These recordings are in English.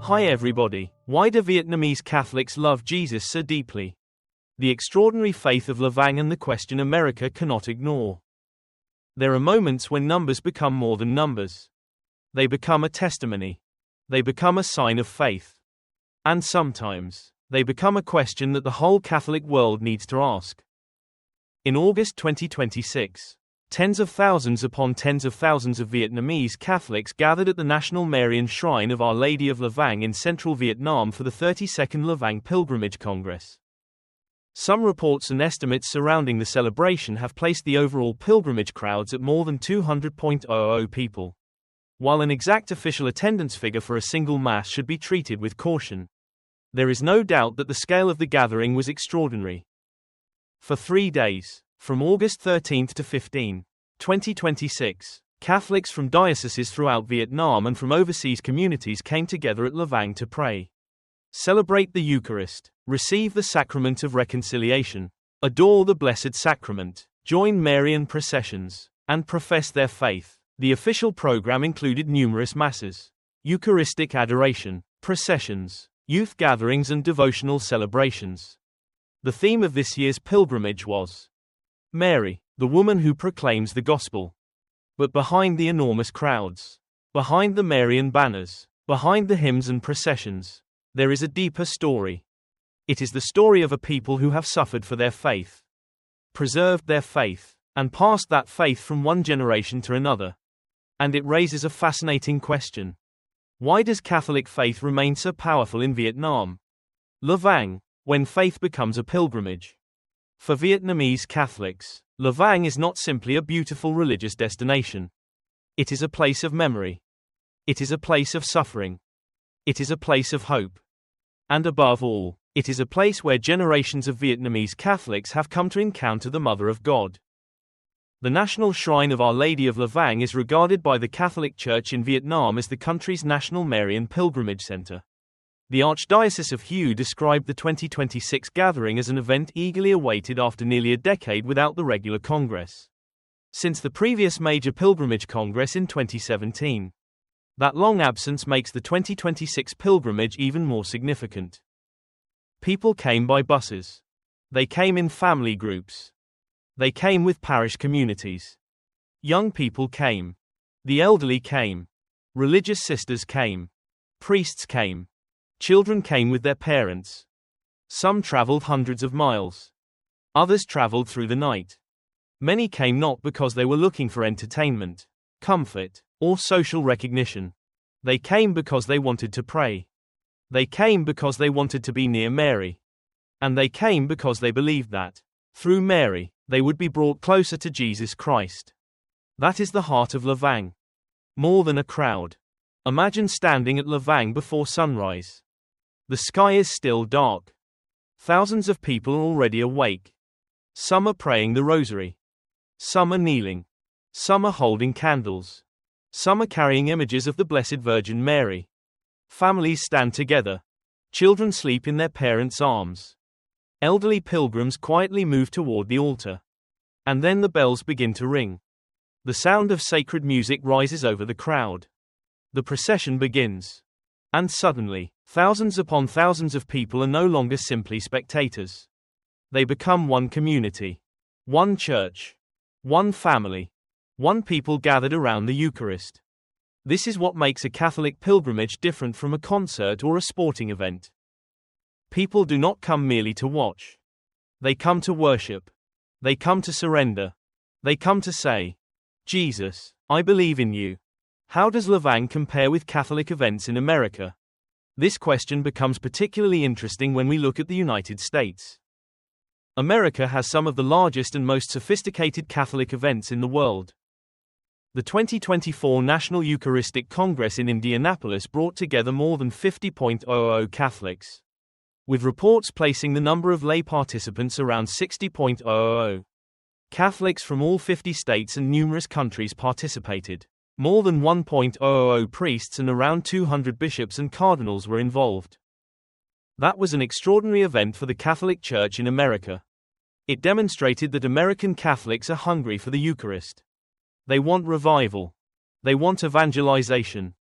Hi everybody. Why do Vietnamese Catholics love Jesus so deeply? The extraordinary faith of Vang and the question America cannot ignore. There are moments when numbers become more than numbers. They become a testimony. They become a sign of faith. And sometimes, they become a question that the whole Catholic world needs to ask. In August 2026, tens of thousands upon tens of thousands of Vietnamese Catholics gathered at the National Marian Shrine of Our Lady of Vang in central Vietnam for the 32nd Vang Pilgrimage Congress. Some reports and estimates surrounding the celebration have placed the overall pilgrimage crowds at more than 200,000 people. While an exact official attendance figure for a single Mass should be treated with caution, there is no doubt that the scale of the gathering was extraordinary. For 3 days, from August 13 to 15, 2026, Catholics from dioceses throughout Vietnam and from overseas communities came together at Vang to pray, celebrate the Eucharist, receive the sacrament of reconciliation, adore the Blessed Sacrament, join Marian processions, and profess their faith. The official program included numerous masses, Eucharistic adoration, processions, youth gatherings and devotional celebrations. The theme of this year's pilgrimage was Mary, the woman who proclaims the gospel. But behind the enormous crowds, behind the Marian banners, behind the hymns and processions, there is a deeper story. It is the story of a people who have suffered for their faith, preserved their faith, and passed that faith from one generation to another. And it raises a fascinating question. Why does Catholic faith remain so powerful in Vietnam? Vang, when faith becomes a pilgrimage. For Vietnamese Catholics, Vang is not simply a beautiful religious destination. It is a place of memory. It is a place of suffering. It is a place of hope. And above all, it is a place where generations of Vietnamese Catholics have come to encounter the Mother of God. The National Shrine of Our Lady of Vang is regarded by the Catholic Church in Vietnam as the country's national Marian pilgrimage center. The Archdiocese of Hue described the 2026 gathering as an event eagerly awaited after nearly a decade without the regular Congress. Since the previous major pilgrimage Congress in 2017. That long absence makes the 2026 pilgrimage even more significant. People came by buses. They came in family groups. They came with parish communities. Young people came. The elderly came. Religious sisters came. Priests came. Children came with their parents. Some traveled hundreds of miles. Others traveled through the night. Many came not because they were looking for entertainment, comfort, or social recognition. They came because they wanted to pray. They came because they wanted to be near Mary. And they came because they believed that, through Mary, they would be brought closer to Jesus Christ. That is the heart of Vang. More than a crowd. Imagine standing at Vang before sunrise. The sky is still dark. Thousands of people are already awake. Some are praying the rosary. Some are kneeling. Some are holding candles. Some are carrying images of the Blessed Virgin Mary. Families stand together. Children sleep in their parents' arms. Elderly pilgrims quietly move toward the altar. And then the bells begin to ring. The sound of sacred music rises over the crowd. The procession begins. And suddenly, thousands upon thousands of people are no longer simply spectators. They become one community, one church, one family, one people gathered around the Eucharist. This is what makes a Catholic pilgrimage different from a concert or a sporting event. People do not come merely to watch. They come to worship. They come to surrender. They come to say, Jesus, I believe in you. How does Vang compare with Catholic events in America? This question becomes particularly interesting when we look at the United States. America has some of the largest and most sophisticated Catholic events in the world. The 2024 National Eucharistic Congress in Indianapolis brought together more than 50,000 Catholics, with reports placing the number of lay participants around 60,000. Catholics from all 50 states and numerous countries participated. More than 1,000 priests and around 200 bishops and cardinals were involved. That was an extraordinary event for the Catholic Church in America. It demonstrated that American Catholics are hungry for the Eucharist. They want revival. They want evangelization.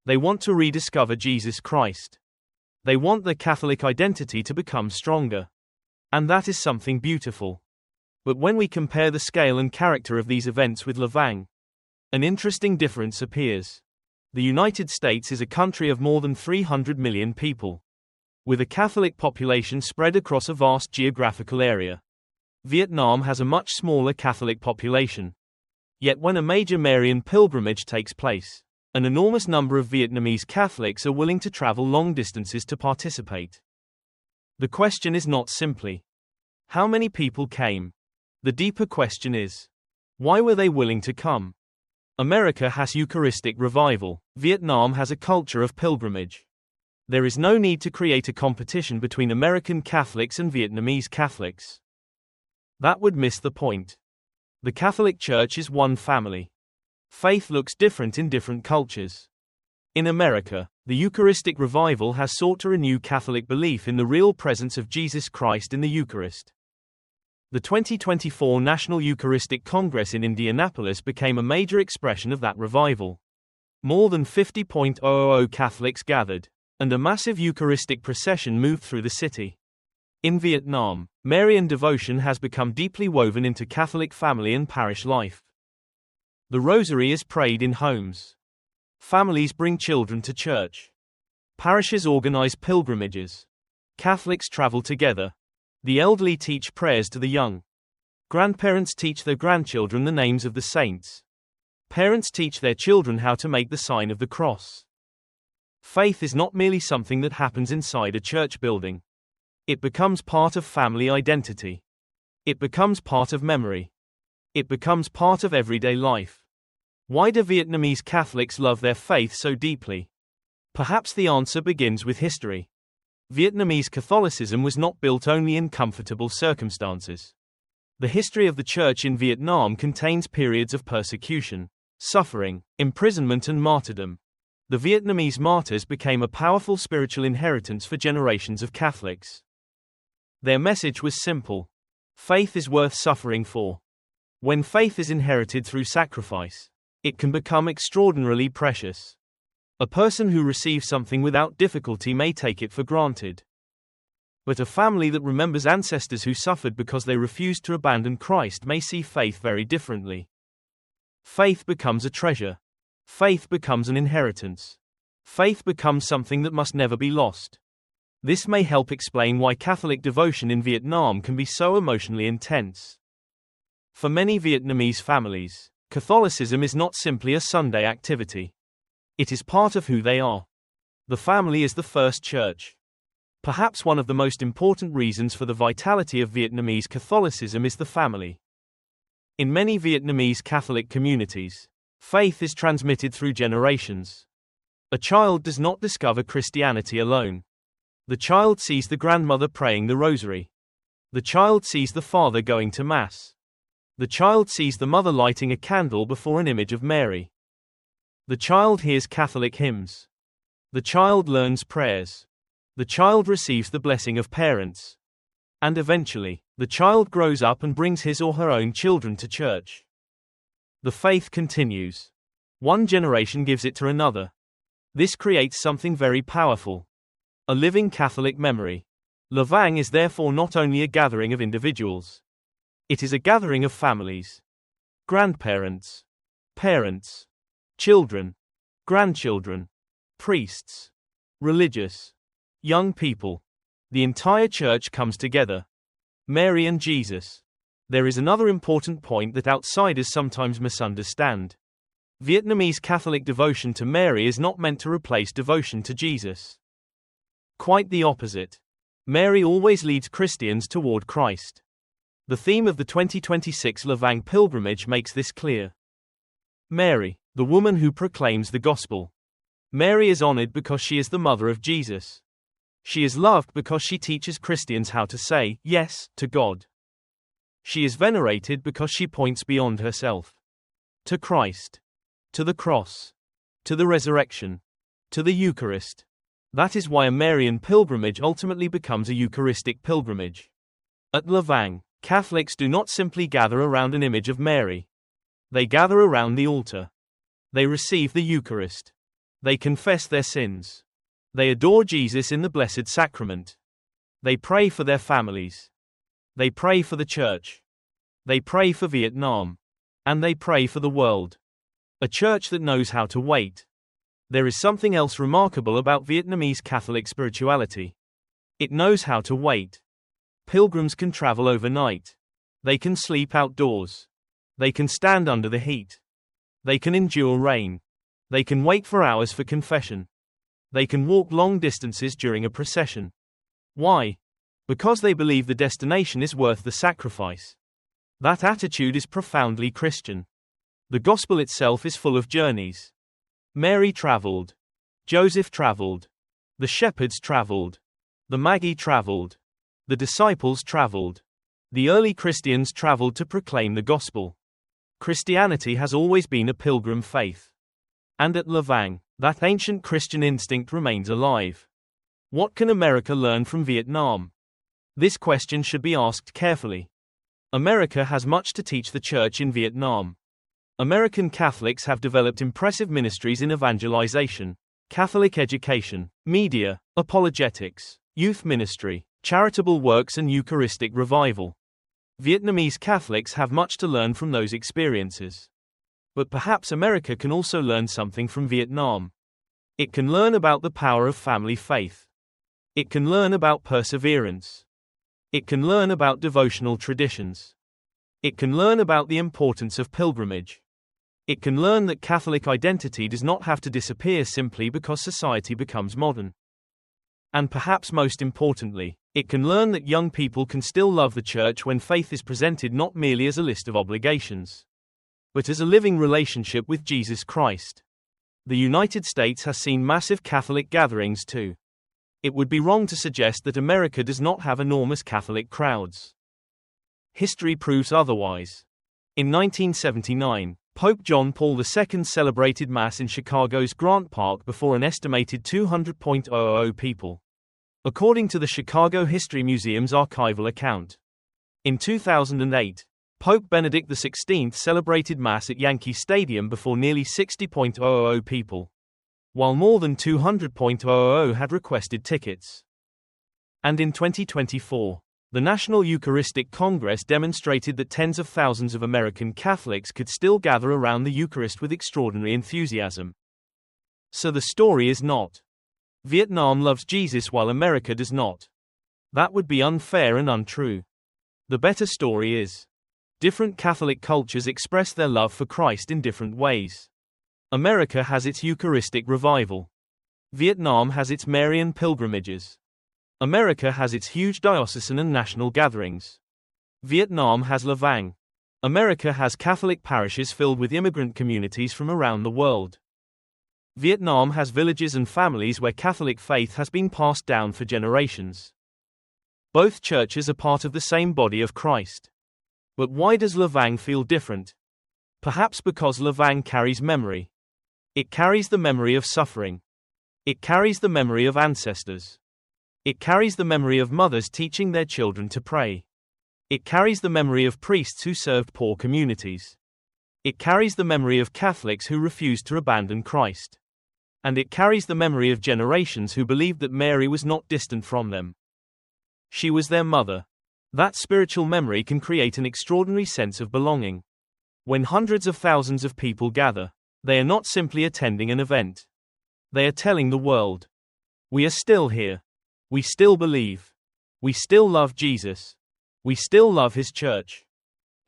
They want to rediscover Jesus Christ. They want their Catholic identity to become stronger. And that is something beautiful. But when we compare the scale and character of these events with Vang, an interesting difference appears. The United States is a country of more than 300 million people, with a Catholic population spread across a vast geographical area. Vietnam has a much smaller Catholic population. Yet when a major Marian pilgrimage takes place, an enormous number of Vietnamese Catholics are willing to travel long distances to participate. The question is not simply, how many people came? The deeper question is, why were they willing to come? America has Eucharistic revival. Vietnam has a culture of pilgrimage. There is no need to create a competition between American Catholics and Vietnamese Catholics. That would miss the point. The Catholic Church is one family. Faith looks different in different cultures. In America, the Eucharistic revival has sought to renew Catholic belief in the real presence of Jesus Christ in the Eucharist. The 2024 National Eucharistic Congress in Indianapolis became a major expression of that revival. More than 50,000 Catholics gathered, and a massive Eucharistic procession moved through the city. In Vietnam, Marian devotion has become deeply woven into Catholic family and parish life. The Rosary is prayed in homes. Families bring children to church. Parishes organize pilgrimages. Catholics travel together. The elderly teach prayers to the young. Grandparents teach their grandchildren the names of the saints. Parents teach their children how to make the sign of the cross. Faith is not merely something that happens inside a church building. It becomes part of family identity. It becomes part of memory. It becomes part of everyday life. Why do Vietnamese Catholics love their faith so deeply? Perhaps the answer begins with history. Vietnamese Catholicism was not built only in comfortable circumstances. The history of the Church in Vietnam contains periods of persecution, suffering, imprisonment and martyrdom. The Vietnamese martyrs became a powerful spiritual inheritance for generations of Catholics. Their message was simple. Faith is worth suffering for. When faith is inherited through sacrifice, it can become extraordinarily precious. A person who receives something without difficulty may take it for granted. But a family that remembers ancestors who suffered because they refused to abandon Christ may see faith very differently. Faith becomes a treasure. Faith becomes an inheritance. Faith becomes something that must never be lost. This may help explain why Catholic devotion in Vietnam can be so emotionally intense. For many Vietnamese families, Catholicism is not simply a Sunday activity. It is part of who they are. The family is the first church. Perhaps one of the most important reasons for the vitality of Vietnamese Catholicism is the family. In many Vietnamese Catholic communities, faith is transmitted through generations. A child does not discover Christianity alone. The child sees the grandmother praying the rosary. The child sees the father going to Mass. The child sees the mother lighting a candle before an image of Mary. The child hears Catholic hymns. The child learns prayers. The child receives the blessing of parents. And eventually, the child grows up and brings his or her own children to church. The faith continues. One generation gives it to another. This creates something very powerful. A living Catholic memory. Vang is therefore not only a gathering of individuals. It is a gathering of families. Grandparents. Parents. Children. Grandchildren. Priests. Religious. Young people. The entire church comes together. Mary and Jesus. There is another important point that outsiders sometimes misunderstand. Vietnamese Catholic devotion to Mary is not meant to replace devotion to Jesus. Quite the opposite. Mary always leads Christians toward Christ. The theme of the 2026 Vang Pilgrimage makes this clear. Mary, the woman who proclaims the gospel. Mary is honored because she is the mother of Jesus. She is loved because she teaches Christians how to say yes to God. She is venerated because she points beyond herself. To Christ. To the cross. To the resurrection. To the Eucharist. That is why a Marian pilgrimage ultimately becomes a Eucharistic pilgrimage. At Vang, Catholics do not simply gather around an image of Mary. They gather around the altar. They receive the Eucharist. They confess their sins. They adore Jesus in the Blessed Sacrament. They pray for their families. They pray for the church. They pray for Vietnam. And they pray for the world. A church that knows how to wait. There is something else remarkable about Vietnamese Catholic spirituality. It knows how to wait. Pilgrims can travel overnight. They can sleep outdoors. They can stand under the heat. They can endure rain. They can wait for hours for confession. They can walk long distances during a procession. Why? Because they believe the destination is worth the sacrifice. That attitude is profoundly Christian. The gospel itself is full of journeys. Mary traveled. Joseph traveled. The shepherds traveled. The Magi traveled. The disciples traveled. The early Christians traveled to proclaim the gospel. Christianity has always been a pilgrim faith. And at Vang, that ancient Christian instinct remains alive. What can America learn from Vietnam? This question should be asked carefully. America has much to teach the church in Vietnam. American Catholics have developed impressive ministries in evangelization, Catholic education, media, apologetics, youth ministry, charitable works and Eucharistic revival. Vietnamese Catholics have much to learn from those experiences. But perhaps America can also learn something from Vietnam. It can learn about the power of family faith. It can learn about perseverance. It can learn about devotional traditions. It can learn about the importance of pilgrimage. It can learn that Catholic identity does not have to disappear simply because society becomes modern. And perhaps most importantly, it can learn that young people can still love the church when faith is presented not merely as a list of obligations, but as a living relationship with Jesus Christ. The United States has seen massive Catholic gatherings too. It would be wrong to suggest that America does not have enormous Catholic crowds. History proves otherwise. In 1979, Pope John Paul II celebrated Mass in Chicago's Grant Park before an estimated 200,000 people, according to the Chicago History Museum's archival account. In 2008, Pope Benedict XVI celebrated Mass at Yankee Stadium before nearly 60,000 people, while more than 200,000 had requested tickets. And in 2024, the National Eucharistic Congress demonstrated that tens of thousands of American Catholics could still gather around the Eucharist with extraordinary enthusiasm. So the story is not Vietnam loves Jesus while America does not. That would be unfair and untrue. The better story is different Catholic cultures express their love for Christ in different ways. America has its Eucharistic revival. Vietnam has its Marian pilgrimages. America has its huge diocesan and national gatherings. Vietnam has Vang. America has Catholic parishes filled with immigrant communities from around the world. Vietnam has villages and families where Catholic faith has been passed down for generations. Both churches are part of the same body of Christ. But why does Vang feel different? Perhaps because Vang carries memory. It carries the memory of suffering. It carries the memory of ancestors. It carries the memory of mothers teaching their children to pray. It carries the memory of priests who served poor communities. It carries the memory of Catholics who refused to abandon Christ. And it carries the memory of generations who believed that Mary was not distant from them. She was their mother. That spiritual memory can create an extraordinary sense of belonging. When hundreds of thousands of people gather, they are not simply attending an event. They are telling the world, we are still here. We still believe. We still love Jesus. We still love His church.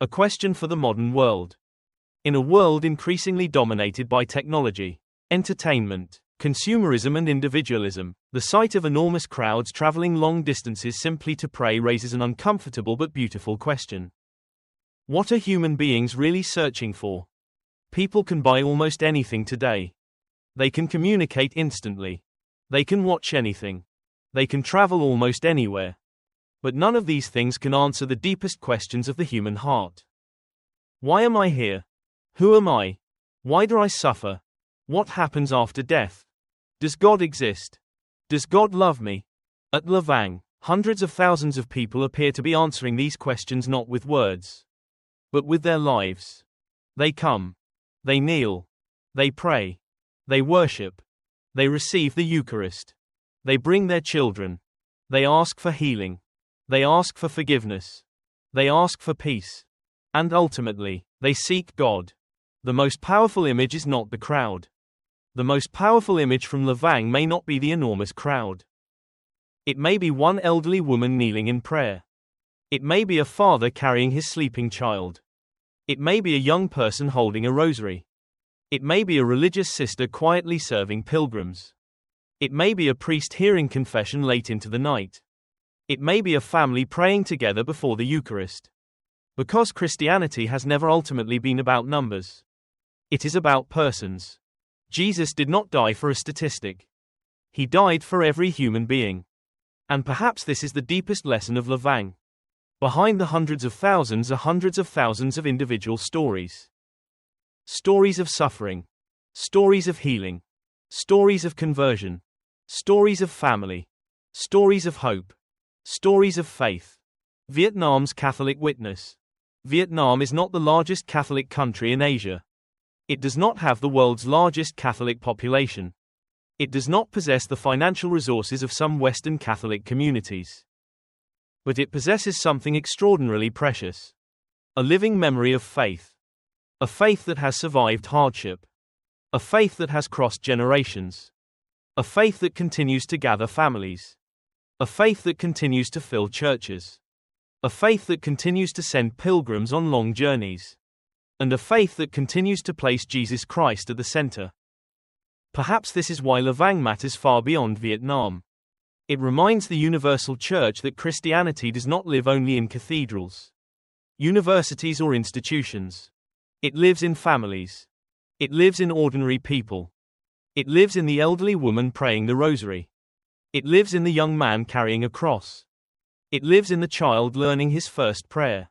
A question for the modern world. In a world increasingly dominated by technology, entertainment, consumerism and individualism, the sight of enormous crowds traveling long distances simply to pray raises an uncomfortable but beautiful question. What are human beings really searching for? People can buy almost anything today. They can communicate instantly. They can watch anything. They can travel almost anywhere. But none of these things can answer the deepest questions of the human heart. Why am I here? Who am I? Why do I suffer? What happens after death? Does God exist? Does God love me? At Vang, hundreds of thousands of people appear to be answering these questions not with words, but with their lives. They come. They kneel. They pray. They worship. They receive the Eucharist. They bring their children. They ask for healing. They ask for forgiveness. They ask for peace. And ultimately, they seek God. The most powerful image is not the crowd. The most powerful image from Vang may not be the enormous crowd. It may be one elderly woman kneeling in prayer. It may be a father carrying his sleeping child. It may be a young person holding a rosary. It may be a religious sister quietly serving pilgrims. It may be a priest hearing confession late into the night. It may be a family praying together before the Eucharist. Because Christianity has never ultimately been about numbers. It is about persons. Jesus did not die for a statistic. He died for every human being. And perhaps this is the deepest lesson of Vang. Behind the hundreds of thousands are hundreds of thousands of individual stories. Stories of suffering. Stories of healing. Stories of conversion. Stories of family. Stories of hope. Stories of faith. Vietnam's Catholic witness. Vietnam is not the largest Catholic country in Asia. It does not have the world's largest Catholic population. It does not possess the financial resources of some Western Catholic communities. But it possesses something extraordinarily precious. A living memory of faith. A faith that has survived hardship. A faith that has crossed generations. A faith that continues to gather families. A faith that continues to fill churches. A faith that continues to send pilgrims on long journeys. And a faith that continues to place Jesus Christ at the center. Perhaps this is why Vang matters far beyond Vietnam. It reminds the universal church that Christianity does not live only in cathedrals, universities, or institutions. It lives in families. It lives in ordinary people. It lives in the elderly woman praying the rosary. It lives in the young man carrying a cross. It lives in the child learning his first prayer.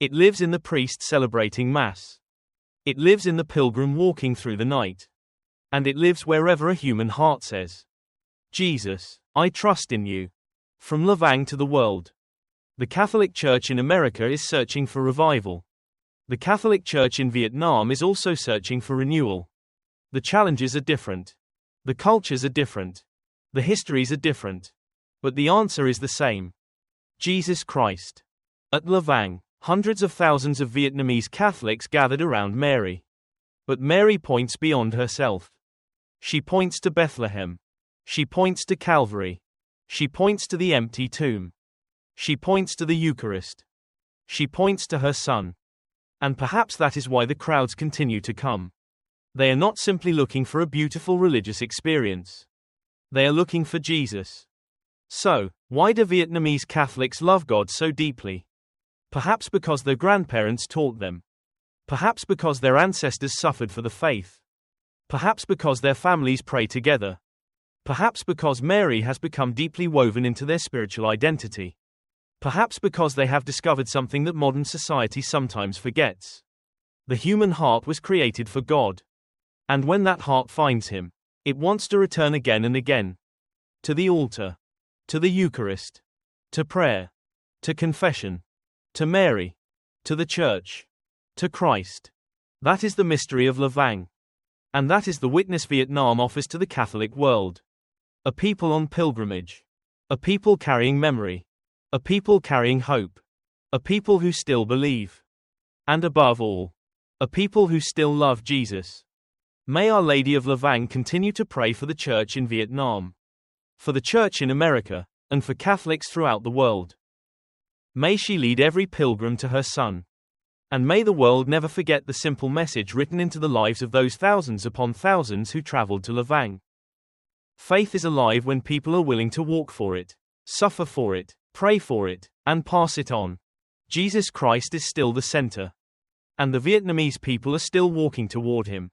It lives in the priest celebrating Mass. It lives in the pilgrim walking through the night. And it lives wherever a human heart says, Jesus, I trust in you. From Vang to the world. The Catholic Church in America is searching for revival. The Catholic Church in Vietnam is also searching for renewal. The challenges are different. The cultures are different. The histories are different. But the answer is the same. Jesus Christ. At Vang, hundreds of thousands of Vietnamese Catholics gathered around Mary. But Mary points beyond herself. She points to Bethlehem. She points to Calvary. She points to the empty tomb. She points to the Eucharist. She points to her Son. And perhaps that is why the crowds continue to come. They are not simply looking for a beautiful religious experience. They are looking for Jesus. So, why do Vietnamese Catholics love God so deeply? Perhaps because their grandparents taught them. Perhaps because their ancestors suffered for the faith. Perhaps because their families pray together. Perhaps because Mary has become deeply woven into their spiritual identity. Perhaps because they have discovered something that modern society sometimes forgets. The human heart was created for God. And when that heart finds Him, it wants to return again and again. To the altar. To the Eucharist. To prayer. To confession. To Mary. To the Church. To Christ. That is the mystery of Vang. And that is the witness Vietnam offers to the Catholic world. A people on pilgrimage. A people carrying memory. A people carrying hope. A people who still believe. And above all, a people who still love Jesus. May Our Lady of Vang continue to pray for the Church in Vietnam. For the Church in America, and for Catholics throughout the world. May she lead every pilgrim to her Son. And may the world never forget the simple message written into the lives of those thousands upon thousands who traveled to Vang. Faith is alive when people are willing to walk for it, suffer for it, pray for it, and pass it on. Jesus Christ is still the center. And the Vietnamese people are still walking toward Him.